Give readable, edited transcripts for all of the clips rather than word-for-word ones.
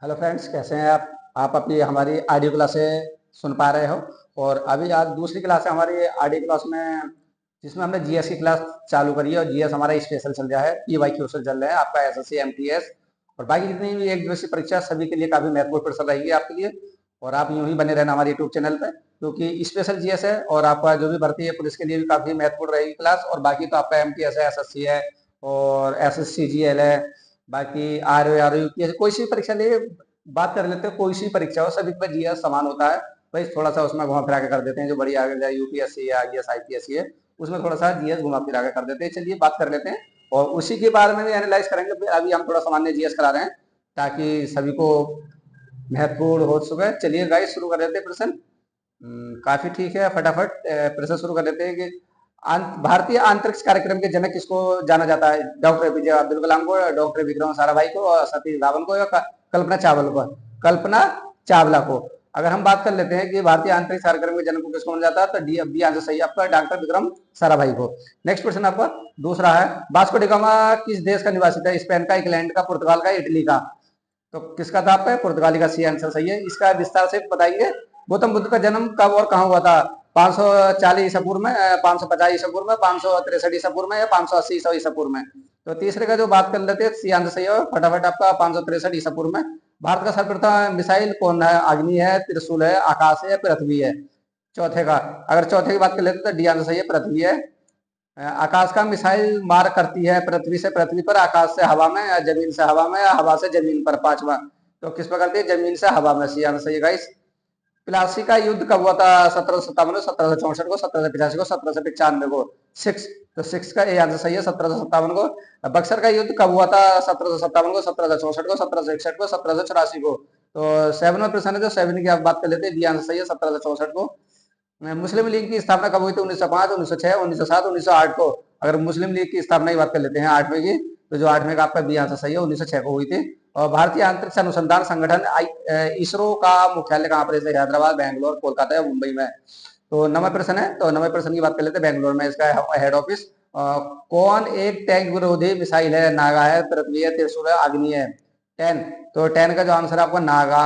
Hello friends, कैसे हैं आप अपनी हमारी ऑडियो क्लासें सुन पा रहे हो। और अभी आज दूसरी क्लास है हमारी ऑडियो क्लास में, जिसमें हमने जीएस की क्लास चालू करी है। और जीएस हमारा स्पेशल चल रहा है, पीवाईक्यू से चल रहा है आपका एसएससी एमटीएस और बाकी जितनी भी एक दिवसीय परीक्षा सभी के लिए काफ़ी महत्वपूर्ण प्रश्न रहेगी आपके लिए। और आप यूं ही बने रहना हमारे यूट्यूब चैनल पे, क्योंकि स्पेशल जीएस है और आपका जो भी भर्ती है पुलिस के लिए भी काफ़ी महत्वपूर्ण रहेगी क्लास। और बाकी तो आपका एमटीएस है, एसएससी है और एसएससी जीएल है, बाकी आर यूपीएससी कोई सी परीक्षा लिए बात कर लेते हैं। कोई सी परीक्षा हो सभी पे जीएस समान होता है, भाई थोड़ा सा उसमें घुमा फिरा के कर देते हैं। जो बड़ी आगे जाए यूपीएससी या आईएएस आईपीएससी है उसमें थोड़ा सा जीएस घुमा फिरा के कर देते हैं। चलिए बात कर लेते हैं और उसी के बारे में भी एनालाइज करेंगे। अभी हम थोड़ा सामान्य जीएस करा रहे हैं ताकि सभी को महत्वपूर्ण हो सके। चलिए गाइस शुरू कर देते हैं प्रश्न। काफी ठीक है, फटाफट प्रश्न शुरू कर देते हैं कि भारतीय अंतरिक्ष कार्यक्रम के जनक किसको जाना जाता है? डॉक्टर एपीजे अब्दुल कलाम को, डॉक्टर विक्रम साराभाई को, और सतीश धावन को, या कल्पना चावला को? कल्पना चावला को। अगर हम बात कर लेते हैं कि भारतीय अंतरिक्ष कार्यक्रम के जनक को किसको माना जाता है, तो डी बी आंसर सही है आपका, डॉक्टर विक्रम साराभाई को। नेक्स्ट क्वेश्चन आपका दूसरा है, वास्को डी गामा किस देश का निवासी था? स्पेन का, इंग्लैंड का, पुर्तगाल का, इटली का? तो किसका था आपका? पुर्तगाली का सी आंसर सही है। इसका विस्तार से बताइए, गौतम बुद्ध का जन्म कब और कहाँ हुआ था? 540 ईसा पूर्व में, 550 ईसा पूर्व में, 563 ईसा पूर्व में, या 580 ईसा पूर्व में? तो तीसरे का जो बात कर लेते हैं, सी आंसर सही है फटाफट आपका, 563 ईसा पूर्व में। भारत का सर्वप्रथम मिसाइल कौन है? अग्नि है, त्रिशूल है, आकाश है, पृथ्वी है? चौथे का, अगर चौथे की बात कर लेते तो डी आंसर सही है, पृथ्वी है। आकाश का मिसाइल मार करती है पृथ्वी से पृथ्वी पर, आकाश से हवा में, या जमीन से हवा में, या हवा से जमीन पर? पांचवा, तो किस पर करती है? जमीन से हवा में। सी आंसर सही है गाइस। प्लासी का युद्ध कब हुआ था? 1757 को, 1764 को, 1785 को, 1795 को? सिक्स, तो सिक्स का ए आंसर सही है, 1757 को। बक्सर का युद्ध कब हुआ था? 1757 को, 1764 को, 1761 को, 1784 को? तो सेवन में प्रश्न है, जो सेवन की आप बात कर लेते हैं, बी आंसर सही है, 1764 को। मुस्लिम लीग की स्थापना कब हुई थी? 1905, 1906, 1907, 1908 को? अगर मुस्लिम लीग की स्थापना की बात कर लेते हैं आठवीं की, तो जो आठवीं का आपका बी आंसर सही है, 1906 को हुई थी। और भारतीय अंतरिक्ष अनुसंधान संगठन इसरो का मुख्यालय कहाँ पर है? हैदराबाद, बैंगलोर, कोलकाता या मुंबई में? तो 9वां प्रश्न है, तो 9वें प्रश्न की बात कर लेते हैं, बैंगलोर में इसका हेड ऑफिस। कौन एक टैंक विरोधी मिसाइल है? नागा है, पृथ्वी है, त्रिशूल है, अग्नि है? 10, तो 10 का जो आंसर आपका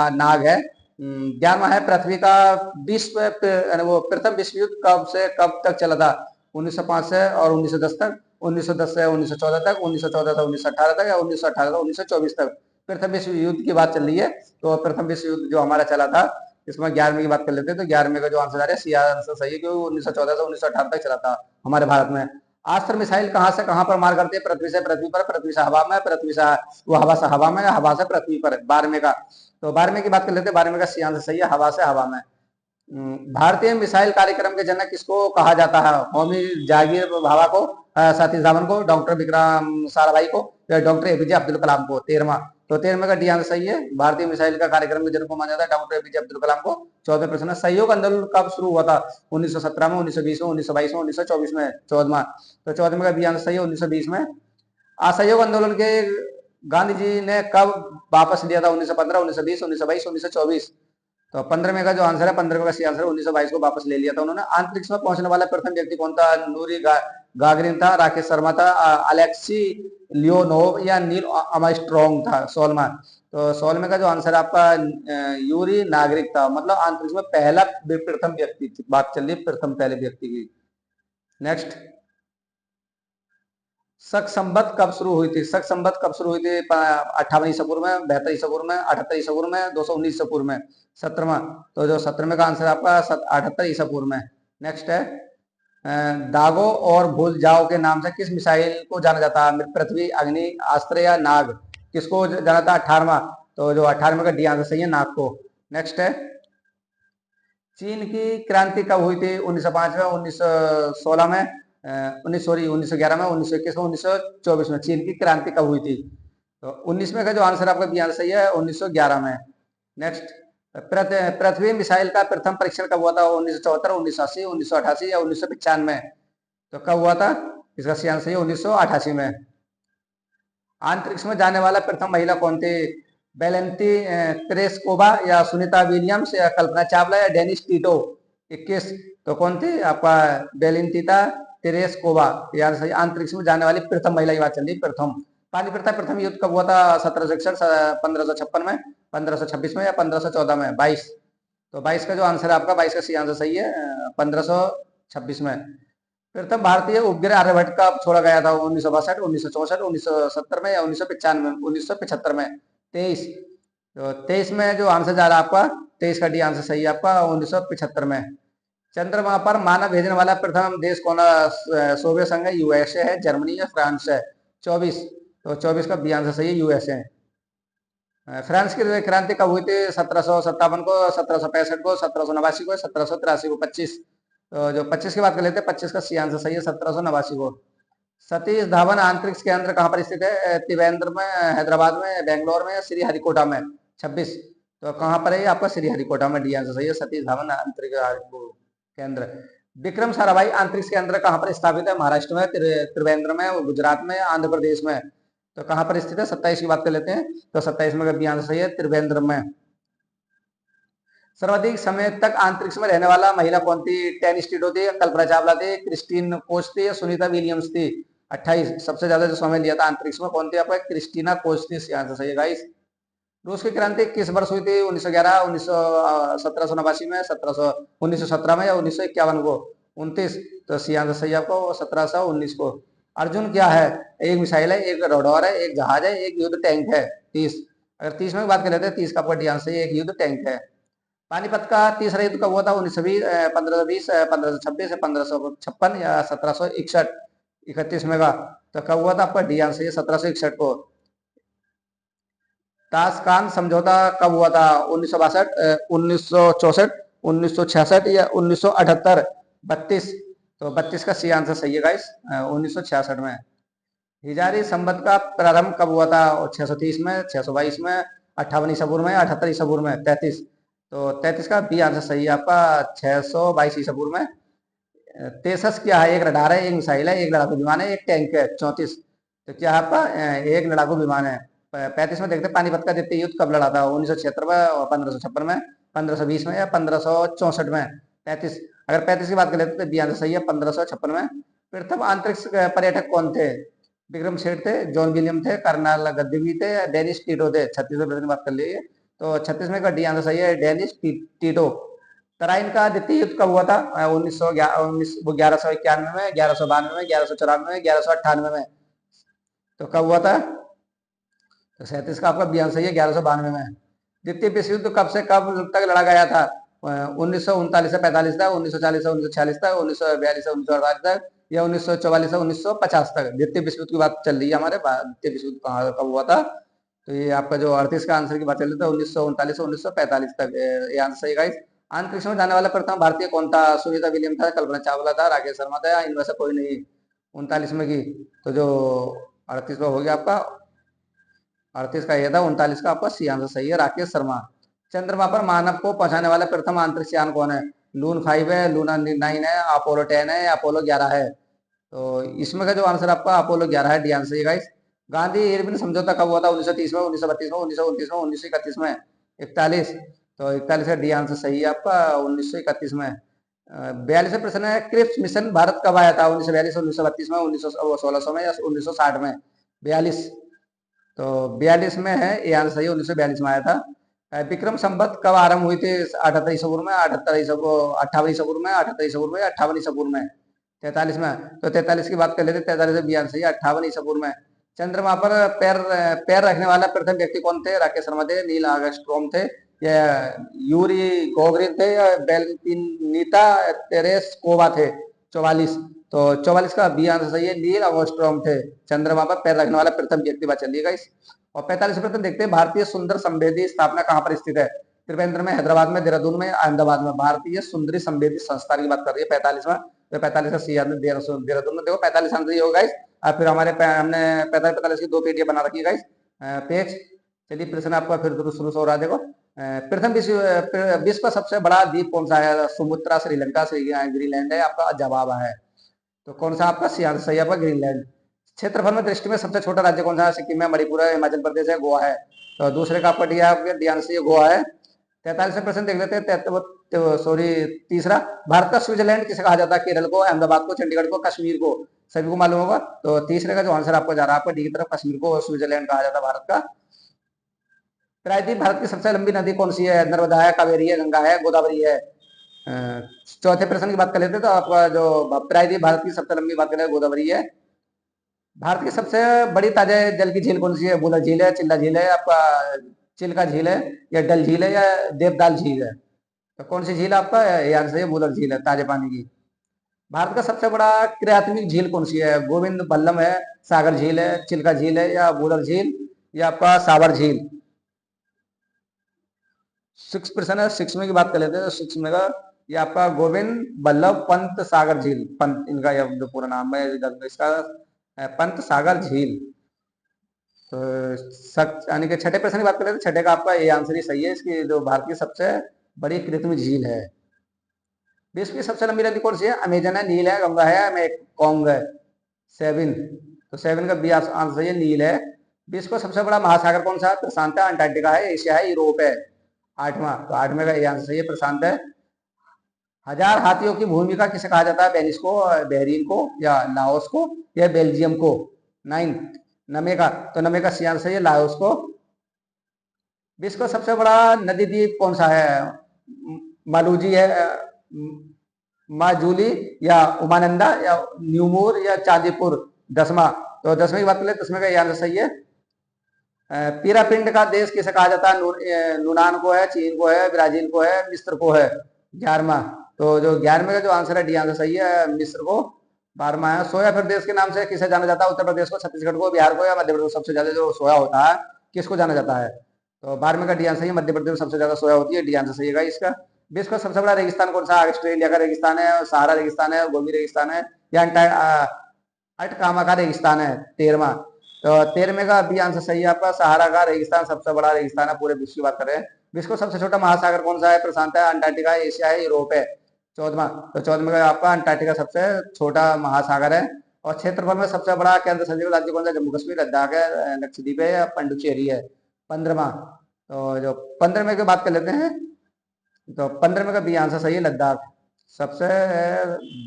नाग है। 11वां है, पृथ्वी का विश्व वो प्रथम विश्व युद्ध कब से कब तक चला था? 1905 से और 1910 तक, 1910 से 1914 तक, 1914 से 1918 तक, या 1918 से 1924 तक? प्रथम विश्व युद्ध की बात चल रही है, तो प्रथम विश्व युद्ध जो हमारा चला था, इसमें 11वीं की बात कर लेते हैं, तो 11वीं का जो आंसर आ रहा है सी आंसर सही है, क्योंकि 1914 से 1918 तक चला था हमारे भारत में। अस्त्र मिसाइल कहाँ से कहाँ पर मार करती है? पृथ्वी से पृथ्वी पर, पृथ्वी से हवा में, पृथ्वी से वो हवा से हवा में, या हवा से पृथ्वी पर? 12वें का, तो 12वें की बात कर लेते हैं, 12वें का सी आंसर सही है, हवा से हवा में। भारतीय मिसाइल कार्यक्रम के जनक किसको कहा जाता है? होमी जागीर भाभा को, सतीश धावन को, डॉक्टर विक्रम साराभाई को, या डॉक्टर एपीजे अब्दुल कलाम को? 13वां, तो 13वें का डी आंसर सही है, भारतीय मिसाइल का कार्यक्रम के जनक को माना जाता है डॉक्टर एपीजे अब्दुल कलाम को। 14वां प्रश्न, सहयोग आंदोलन कब शुरू हुआ था? 1917 में, 1920 में, 1922 में, 1924 में? 14वां, तो 14वें का बी आंसर सही है, 1920 में। असहयोग आंदोलन के गांधी जी ने कब वापस लिया था? 1915, 1920, 1922, 1924? तो 15वें का जो आंसर है, 15वें का सी आंसर है, 1922 को वापस ले लिया था उन्होंने। अंतरिक्ष में पहुंचने वाला प्रथम व्यक्ति कौन था? नूरी गागरिन था, राकेश शर्मा था, अलेक्सी लियोनोव, या नील आर्मस्ट्रॉन्ग था? 16वां, तो 16वें का जो आंसर है आपका यूरी नागरिक था, मतलब अंतरिक्ष में पहला प्रथम व्यक्ति बात चल रही है, प्रथम पहले व्यक्ति की। नेक्स्ट, शक संवत कब शुरू हुई थी? शक संवत कब शुरू हुई थी? 58 ईसा पूर्व में, 72 ईसा पूर्व में, 78 ईसा पूर्व में, 219 ईसा पूर्व में? 17वां, तो जो 17वें का आंसर आपका 78 ईसा पूर्व में। नेक्स्ट है, दागो और भूल जाओ के नाम से किस मिसाइल को जाना जाता है? पृथ्वी, अग्नि, अस्त्र, या नाग? किसको जाना था? 18वां, तो जो 18वें का डी आंसर सही है, नाग को। नेक्स्ट है, चीन की क्रांति कब हुई थी? 1905 में, 1916 में, 1911 में, 1921 में, 1924 में? चीन की क्रांति कब हुई थी? तो 19वें का जो आंसर आपका बी आंसर सही है, 1911 में। नेक्स्ट, पृथ्वी मिसाइल का प्रथम परीक्षण कब हुआ था? 1974, 1980, 1988 या 1995? तो कब हुआ था? इसका सी आंसर है 1988 में। अंतरिक्ष में जाने वाला प्रथम महिला कौन थी? बेलेंती तेरेस्कोवा, या सुनीता विलियम्स, या कल्पना चावला, या डेनिस टीटो? 21, तो कौन थी आपका? बेलिंतिता तेरेस्कोवा, यार सही। अंतरिक्ष में जाने वाली प्रथम महिला की बात चल रही, प्रथम। पानीपत प्रथम युद्ध कब हुआ था? 1761, 1556 में, 1526 में या 1514 में? 22। तो 22 का जो आंसर है आपका, 22 का सी आंसर सही है, 1526 में। प्रथम भारतीय उपग्रह आर्यभट्ट का छोड़ा गया था? 1962, 1964, 1970 में या 1995 में? 1975 में। 23। तो 23 में जो आंसर जा रहा है आपका, 23 का डी आंसर सही है आपका, 1975 में। चंद्रमा पर मानव भेजने वाला प्रथम देश कौन? सोवियत संघ है, यूएसए है, जर्मनी है, फ्रांस है? 24। तो 24 का बी आंसर सही है, यूएसए। फ्रांस की क्रांति कब हुई थी? 1757 को, 1765 को, 1789 को, 1783 को? 25। तो जो 25 की बात कर लेते हैं, 25 का सी आंसर सही है, 1789 को। सतीश धावन अंतरिक्ष केंद्र कहाँ पर स्थित है? त्रिवेंद्र में, हैदराबाद में, बेंगलोर में, श्रीहरिकोटा में? 26। तो कहाँ पर है आपका? श्रीहरिकोटा में, डी आंसर सही है, सतीश धावन अंतरिक्ष केंद्र। विक्रम साराभाई अंतरिक्ष केंद्र कहाँ पर स्थापित है? महाराष्ट्र में, त्रिवेंद्र में, गुजरात में, आंध्र प्रदेश में? तो कहाँ पर स्थित है? 27 की बात कर लेते हैं, तो 27 में भी आंसर सही है, त्रिवेंद्र में। सर्वाधिक समय तक अंतरिक्ष में रहने वाला महिला कौन थी? टेनिस टीटो थी, कल्पना चावला थी, क्रिस्टीन कोच थी, सुनीता विलियम्स थी? 28। सबसे ज्यादा जो समय लिया था अंतरिक्ष में कौन थी आपका? क्रिस्टीना कोच थी, आंसर सही है गाइस। रूस की क्रांति किस वर्ष हुई थी? 1911, 1789 में, 1917 में या 1951 को? 29। तो सी आंसर सही आपको, 1719 को। अर्जुन क्या है? एक मिसाइल है, एक रडार है, एक जहाज है, एक युद्ध टैंक है? 30। अगर 30 में बात कर लेते हैं, 30 का आपका डी आंसर, एक युद्ध टैंक है। पानीपत का तीसरा युद्ध कब हुआ था? 1920, 1520, 1526, 1556 या 1761? 31 में का? तो कब हुआ था आपका? डी आंसर 1761 को। ताशकान समझौता कब हुआ था? 1962, 1964, 1966 या 1978? 32। तो 32 का सी आंसर सही है गाइस, 1966 में। हिजारी संवत का प्रारंभ कब हुआ था? 630 में, 622 में, 58 ईसा पूर्व में, 78 ईसा पूर्व में? 33। तो 33 का बी आंसर सही है आपका, 622 ईसा पूर्व में। तेसस क्या है? एक रडार है, एक मिसाइल है, एक लड़ाकू विमान है, एक टैंक है? 34। तो क्या है आपका? एक लड़ाकू विमान है। 35 में देखते हैं, पानीपत का द्वितीय युद्ध कब लड़ा था? 1976 में, और 1556 में, 1520 में या 1564 में? 35। अगर 35 की बात कर लेते तो बी आंसर सही है, 1556 में। प्रथम अंतरिक्ष पर्यटक कौन थे? विक्रम सेठ थे, जॉन विलियम थे, कर्नल गद्दवी थे, डेनिस टीटो थे? 36 में प्रश्न बात कर लीजिए, तो 36 में का डी आंसर सही है, डेनिस टीटो। तराइन का द्वितीय युद्ध कब हुआ था? 1191 में, 1192 में, 1194 में, 1198 में? तो कब हुआ था? तो 37 का आपका बी आंसर सही है, 1192 में। द्वितीय विश्व युद्ध कब से कब तक लड़ा गया था? 1939 से 45 तक, 1940 से 1946 तक, 1942 से 1948 तक या 1944 से 1950 तक? द्वितीय विश्व युद्ध की बात चल रही है हमारे। द्वितीय विश्व युद्ध कब हुआ था? तो ये आपका जो 38 का आंसर की बात चल रही है, 1939 से 1945 तक ये आंसर सही गाइस। अंतरिक्ष में जाने वाला प्रथम भारतीय कौन था? सुनीता विलियम था, कल्पना चावला था, राकेश शर्मा था, इनमें से कोई नहीं? 39 में की, तो जो 38 में हो गया आपका, 38 का ये था, 39 का आपका सी आंसर सही है, राकेश शर्मा। चंद्रमा पर मानव को पहुंचाने वाला प्रथम अंतरिक्ष यान कौन है? लून 5 है, लूना 9 है, अपोलो 10 है, अपोलो 11 है? तो इसमें का जो आंसर आपका अपोलो 11 है, डी आंसर है गाइस। गांधी इरविन समझौता कब हुआ था? 1930 में, 1932 में, 1929 में, 1931 में? 41। तो 41 का डी आंसर सही है आपका, 1931 में। 42 प्रश्न है, क्रिप्स मिशन भारत कब आया था? 1942, 1932 में, 1600 में या 1960 में? 42। तो 42 में है ये आंसर सही है, 1942 में आया था। विक्रम संवत कब आरंभ हुई थी? 78 ईसा पूर्व में, 58 ईसा पूर्व में, 58 ईसा पूर्व में, 58 ईसा पूर्व में? 43 में? तो 43 की बात कर लेते, 43 से बी आंसर सही है, 58 ईसा पूर्व में। चंद्रमा पर पैर पैर रखने वाला प्रथम व्यक्ति कौन थे? राकेश शर्मा थे, नील आर्मस्ट्रॉन्ग थे, या यूरी गोगरिन थे, या बेलनीता तेरेस्कोवा थे? 44। तो 44 का बी आंसर सही है, नील आर्मस्ट्रॉन्ग थे। चंद्रमा पर पैर रखने वाला प्रथम व्यक्ति बात चलिएगा इस। और 45 प्रश्न देखते हैं, भारतीय सुंदर संवेदी स्थापना कहाँ पर स्थित है? त्रिवेंद्र में, हैदराबाद में, देहरादून में, अहमदाबाद में? भारतीय सुंदरी संवेदी संस्थान की बात कर रही है 45 में, तो 45 का सी आंसर देहरादून में। देखो 45 आंसर ये होगा, फिर हमने 45 की 2 पीडीएफ बना रखी है गाइस, पेज। चलिए प्रश्न आपका फिर शुरू हो रहा है, देखो। प्रथम विश्व का सबसे बड़ा द्वीप कौन सा है? सुमुत्रा, श्रीलंका, ग्रीनलैंड है? आपका जवाब है, तो कौन सा आपका सी आंसर सही है आपका, ग्रीनलैंड। क्षेत्रफल में दृष्टि में सबसे छोटा राज्य कौन सा है? सिक्किम है, मणिपुर है, हिमाचल प्रदेश है, गोवा है? तो दूसरे का आपका डी आंसर ये गोवा है। 43 प्रश्न देख लेते हैं, सॉरी तीसरा, भारत का स्विट्जरलैंड किसे कहा जाता है? केरल को, अहमदाबाद को, चंडीगढ़ को, कश्मीर को? सभी को मालूम होगा। तो तीसरे का जो आंसर आपको जा रहा है आपको डी की तरफ, कश्मीर को स्विट्जरलैंड कहा जाता है भारत का। प्रायद्वीप भारत की सबसे लंबी नदी कौन सी है? नर्मदा है, कावेरी है, गंगा है, गोदावरी है। चौथे प्रश्न की बात कर लेते हैं तो आपका जो प्रायद्वीप भारत की सबसे लंबी बात करें गोदावरी है। भारत की सबसे बड़ी ताजा जल की झील कौन सी है? बुलर झील है, चिल्ला झील है, आपका चिल्का झील है, या डल झील है, या देवदाल झील है? तो कौन सी झील आपका ये आंसर है? बुलर झील है, ताजे पानी की। भारत का सबसे बड़ा क्रियात्मक झील कौन सी है? गोविंद बल्लभ है, सागर झील है, चिल्का झील है, या बुलर झील, या आपका सावर झील? 6% है, 6 में की बात कर लेते हैं तो 6 में का ये आपका गोविंद बल्लभ पंत सागर झील, पंत इनका ये जो पूरा नाम है इसका पंत सागर झील। तो यानी कि छठे प्रश्न की बात करें तो छठे का आपका ये आंसर ही सही है। इसकी जो भारत की सबसे बड़ी कृत्रिम झील है। विश्व की सबसे लंबी नदी कौन सी है? अमेजन है, नील है, गंगा है, मेकॉन्ग है। 7, तो 7 का बी आंसर ये नील है। विश्व का सबसे बड़ा महासागर कौन सा है? प्रशांत है, अंटार्कटिका है, एशिया है, यूरोप है। 8वां, तो 8वें का ये आंसर सही है, प्रशांत है। 1000 हाथियों की भूमिका किसे कहा जाता है? वेनिस को, बहरीन को, या लाओस को, या बेल्जियम को? 9, नमे का, तो नमे का सी आंसर है लाओस को। विश्व का सबसे बड़ा नदी द्वीप कौन सा है? मालूजी है, माजूली, या उमानंदा, या न्यूमूर, या चांदीपुर? 10वां, तो 10वें की बात करें 10वें का ये आंसर सही है। पिरामिड का देश किसे कहा जाता है? यूनान को है, चीन को है, ब्राजील को है, मिस्र को है? 11वां, तो जो 11वें का जो आंसर है डी आंसर सही है, मिस्र को। 12वां है सोया फिर देश के नाम से किसे जाना जाता है? उत्तर प्रदेश को, छत्तीसगढ़ को, बिहार को, या मध्य प्रदेश को? सबसे ज्यादा जो सोया होता है किसको जाना जाता है? तो 12वें का डी आंसर है, मध्य प्रदेश में सबसे ज्यादा सोया होती है, डी आंसर सही है इसका। विश्व का सबसे बड़ा रेगिस्तान कौन सा? ऑस्ट्रेलिया का रेगिस्तान है, सहारा रेगिस्तान है, गोबी रेगिस्तान है, या अटकामा का रेगिस्तान है? 13वां, तो 13वें का बी आंसर सही है आपका, सहारा का रेगिस्तान सबसे बड़ा रेगिस्तान है पूरे विश्व की बात करें। विश्व का सबसे छोटा महासागर कौन सा है? प्रशांत है, अंटार्कटिका है, एशिया है, यूरोप है? 14वां, तो 14वें का आपका अंटार्कटिका सबसे छोटा महासागर है। और क्षेत्रफल में सबसे बड़ा केंद्र शासित राज्य कौन सा? जम्मू कश्मीर, लद्दाख है, लक्षद्वीप है, या पंडुचेरी है? 15वां, तो जो 15वें की बात कर लेते हैं तो 15वें का बी आंसर सही है, लद्दाख। सबसे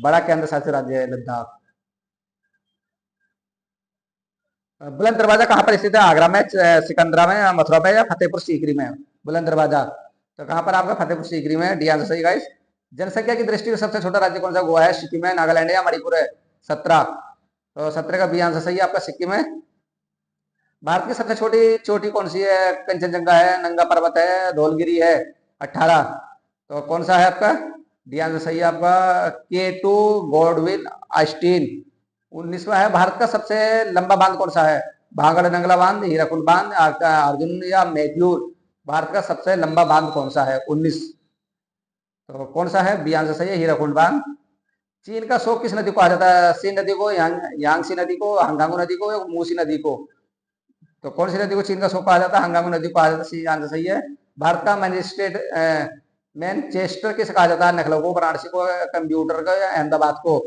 बड़ा केंद्र शासित राज्य है लद्दाख। बुलंद दरवाजा कहाँ पर स्थित है? आगरा में, सिकंदरा में, या मथुरा में, या फतेहपुर सीकरी में? बुलंद दरवाजा, तो कहाँ पर आपका? फतेहपुर सीकरी में, डी आंसर सही गाइस। जनसंख्या की दृष्टि से सबसे छोटा राज्य कौन सा? गोवा है, सिक्किम है, नागालैंड है, या मणिपुर है? 17, तो 17 का बी आंसर सही है आपका, सिक्किम है। भारत की सबसे छोटी चोटी कौन सी है? कंचनजंगा है, नंगा पर्वत है, धौलगिरी है? 18, तो कौन सा है आपका? डी आंसर सही है आपका, K2 गॉडविन ऑस्टिन। 19वां है, भारत का सबसे लंबा बांध कौन सा है? भांगड़ नंगला बांध, हीराकुंड बांध, अर्जुन, या मैथ्यूर? भारत का सबसे लंबा बांध कौन सा है? 19, तो कौन सा है? बी आंसर सही है, हीराकुंड बांध। चीन का शोक किस नदी को कहा जाता है? सी नदी को, यांगसी नदी को, हंगांगू नदी को, या मूसी नदी को? तो कौन सी नदी को चीन का शोक कहा जाता है? हंगांगू नदी को कहा जाता है, सी आंसर सही है। भारत का मैजिस्ट्रेट मैनचेस्टर किसे कहा जाता है? लखनऊ को, वाराणसी को, कंप्यूटर को, या अहमदाबाद को?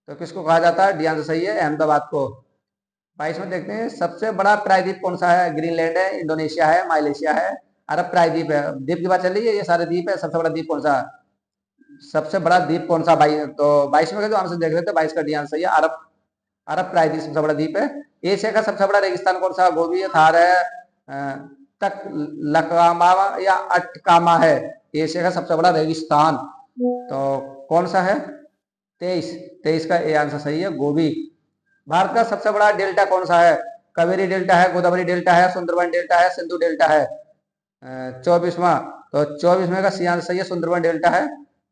तो किसको कहा जाता है? डी आंसर सही है, अहमदाबाद को। 22 में देखते हैं सबसे बड़ा प्रायद्वीप कौन सा है? ग्रीनलैंड है, इंडोनेशिया है, मालयशिया है, अरब प्रायद्वीप है? द्वीप की बात चल रही है, ये सारे द्वीप है। सबसे बड़ा द्वीप कौन सा? सबसे बड़ा द्वीप कौन सा भाई? तो 22 में का जो आंसर देख रहे थे 22 का डी आंसर सही है, अरब। अरब प्रायद्वीप सबसे बड़ा द्वीप है। एशिया का सबसे बड़ा रेगिस्तान कौन सा? गोबी है, थार है, तक लकामा, या अटकामा है? एशिया का सबसे बड़ा रेगिस्तान तो कौन सा है? 23 का ए आंसर सही है, गोबी। भारत का सबसे बड़ा डेल्टा कौन सा है? कावेरी डेल्टा है, गोदावरी डेल्टा है, सुंदरबन डेल्टा है, सिंधु डेल्टा है? 24वां, तो 24वें का सी आंसर सही है, सुंदरबन डेल्टा है।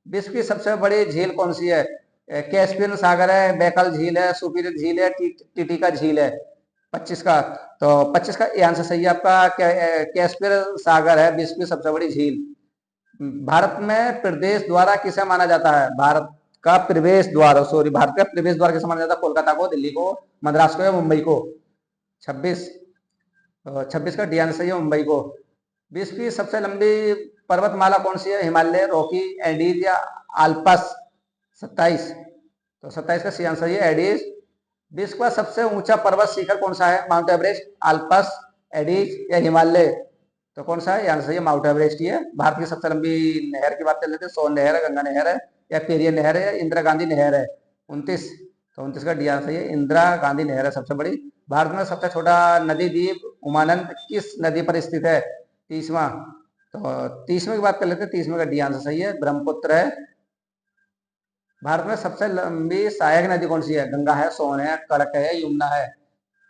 विश्व की सबसे बड़ी झील कौन सी है? कैस्पियन सागर है, बैकल झील है, सुपीरियर झील है, टिटिका झील है? 25 का, तो 25 का ये आंसर सही है आपका, कैस्पियन सागर है विश्व की सबसे बड़ी झील। भारत में प्रदेश द्वारा किसे माना जाता है? भारत का प्रवेश द्वार, सॉरी, भारत का प्रवेश द्वार किसे माना जाता है? कोलकाता को, दिल्ली को, मद्रास को, या मुंबई को? 26, तो 26 का डी आंसर सही है, मुंबई को। विश्व की सबसे लंबी पर्वतमाला कौन सी है? हिमालय, रॉकी, एंडीज, या आल्पस? 27, तो 27 का सी आंसर ये एडीज। विश्व का सबसे ऊंचा पर्वत शिखर कौन सा है? माउंट एवरेस्ट, आल्पस, एडीज, या हिमालय? तो कौन सा है? ये आंसर है माउंट एवरेस्ट ही है। भारत की सबसे लंबी नहर की बात कर लेते हैं। सोन नहर है, गंगा नहर है, या पेरियर नहर है, या इंदिरा गांधी नहर है? 29, तो 29 का डी आंसर सही है, इंदिरा गांधी नहर है सबसे बड़ी। भारत में सबसे छोटा नदी द्वीप उमानंद किस नदी पर स्थित है? 30वां। तो 30वें की बात कर लेते हैं, 30वें का डी आंसर सही है, ब्रह्मपुत्र है। भारत में सबसे लंबी सहायक नदी कौन सी है? गंगा है, सोन है, कड़क है, यमुना है।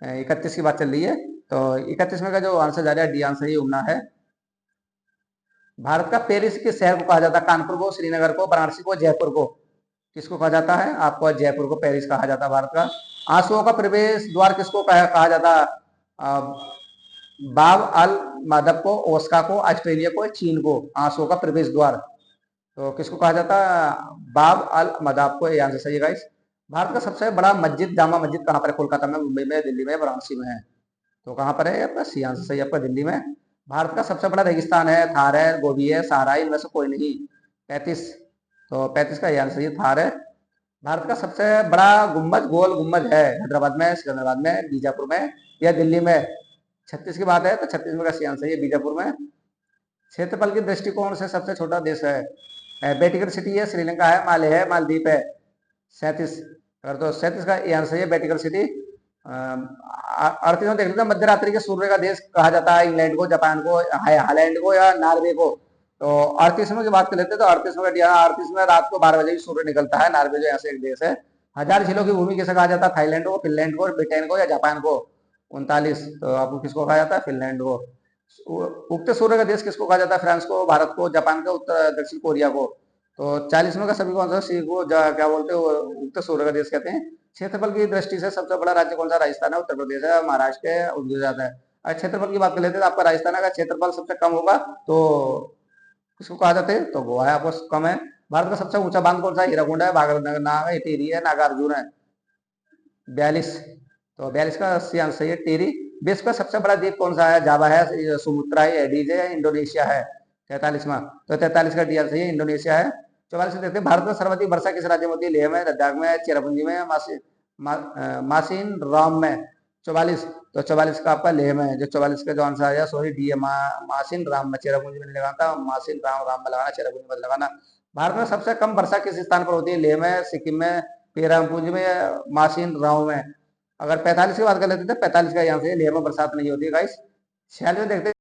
31 की बात चल रही है, तो 31 का जो आंसर जा रहा है डी आंसर यमुना है। भारत का पेरिस किस शहर को कहा जाता है? कानपुर को, श्रीनगर को, वाराणसी को, जयपुर को? किसको कहा जाता है? आपको जयपुर को पेरिस कहा जाता है भारत का। आंसुओं का प्रवेश द्वार किसको कहा जाता है? बाब अल मदब को, ओस्का को, ऑस्ट्रेलिया को, चीन को? आंसुओं का प्रवेश द्वार तो किसको कहा जाता है? बाब अल मदाब को। ये आंसर सही है गाइस। भारत का सबसे बड़ा मस्जिद, जामा मस्जिद कहाँ पर है? कोलकाता में, मुंबई में, दिल्ली में, वाराणसी में है? तो कहाँ पर है आपका? सी आंसर सही है आपका, दिल्ली में। भारत का सबसे बड़ा रेगिस्तान है? थार है, गोबी है, सहारा है, इनमें से कोई नहीं। 35, तो 35 का ये आंसर ये थार है। भारत का सबसे बड़ा गुम्बद, गोल गुम्बद है? हैदराबाद में, सिकंदराबाद में, बीजापुर में या दिल्ली में? 36 की बात है, तो 36 में का सी आंसर ये बीजापुर में। क्षेत्रफल की दृष्टिकोण से सबसे छोटा देश है? वेटिकन सिटी है, श्रीलंका है, माले है, मालदीप है? 37, अगर तो 37 का ये आंसर है वेटिकन सिटी। 38 में देख लेते हैं, मध्य रात्रि के सूर्य का देश कहा जाता है? इंग्लैंड को, जापान को, हालैंड को या नॉर्वे को? तो 38वें की बात कर लेते हैं, तो 38वें का 38 में रात को 12 बजे ही सूर्य निकलता है। नॉर्वे जो यहाँ से एक देश है। 1000 झीलों की भूमि किसे कहा जाता है? थाईलैंड को, फिनलैंड को, ब्रिटेन को या जापान को? 39, तो आपको किसको कहा जाता है? फिनलैंड को। उगते सूर्य का देश किसको कहा जाता है? फ्रांस को, भारत को, जापान को, उत्तर दक्षिण कोरिया को? तो 40 में का सभी कौन सा? सी को क्या बोलते हैं, उगते सूर्य का देश कहते हैं। क्षेत्रफल की दृष्टि से सबसे बड़ा राज्य कौन सा? राजस्थान है, उत्तर प्रदेश है, महाराष्ट्र है, गुजरात है? अगर क्षेत्रफल की बात कर लेते हैं तो आपका राजस्थान का क्षेत्रफल सबसे कम होगा, तो किसको कहा जाता है? तो गोवा है, आपको कम है। भारत का सबसे ऊंचा बांध कौन सा है? हीराकुंड है, नाग है, टिहरी है, नागार्जुन है? 42, तो 42 का सी आंसर है टिहरी। विश्व का सबसे बड़ा द्वीप कौन सा है? जावा है, सुमुत्रा है, एडीज है, इंडोनेशिया है? 43वां, तो 43 का डी आंसर है इंडोनेशिया है। 44 में देखते हैं, भारत में सर्वाधिक वर्षा किस राज्य में होती है? लेह में, लद्दाख में, चेरापूंजी में, मासिन राम में? 44, तो 44 का आपका लेह में है। जो 44 का जो आंसर आया सॉरी डी है, मासिन राम में। चेरापूंजी में नहीं लगाना था, मासिन राम में लगाना, चेरापूंजी में लगाना। भारत में सबसे कम वर्षा किस स्थान पर होती है? लेह में, सिक्किम में, पेरापूंजी में, मासिन राम में? अगर 45 की बात कर लेते थे, 45 का यहाँ से लेह में बरसात नहीं होती है गाइस। 46 में देखते